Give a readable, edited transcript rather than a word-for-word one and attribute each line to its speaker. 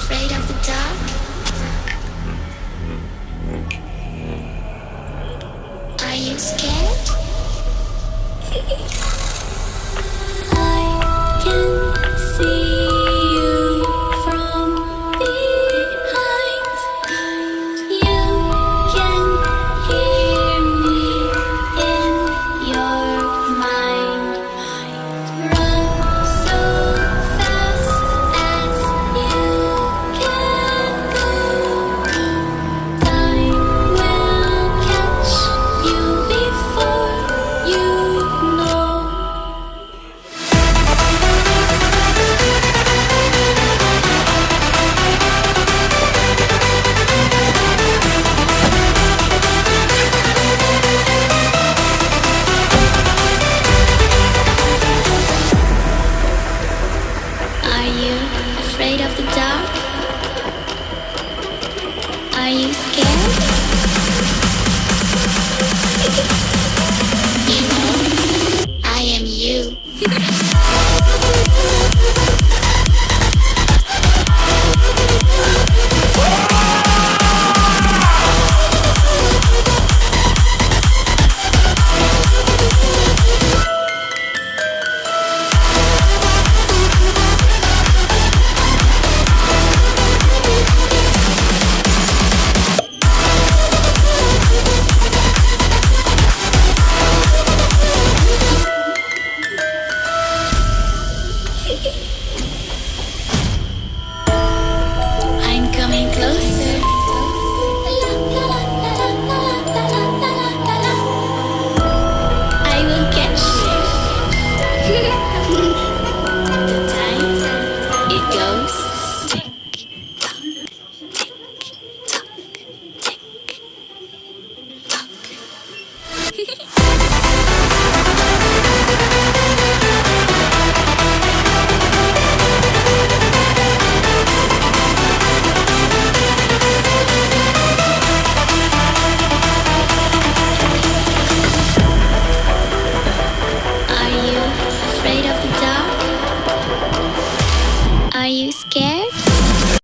Speaker 1: afraid of the dark? Are you scared? I can see you from behind. You can hear me in your mind. Run so fast as you can go. Time will catch you before you know. Are you afraid of the dark? Are you scared? You know, I am you. I'm coming closer. I will catch you. The time it goes tick tock, tick tock, tick tock.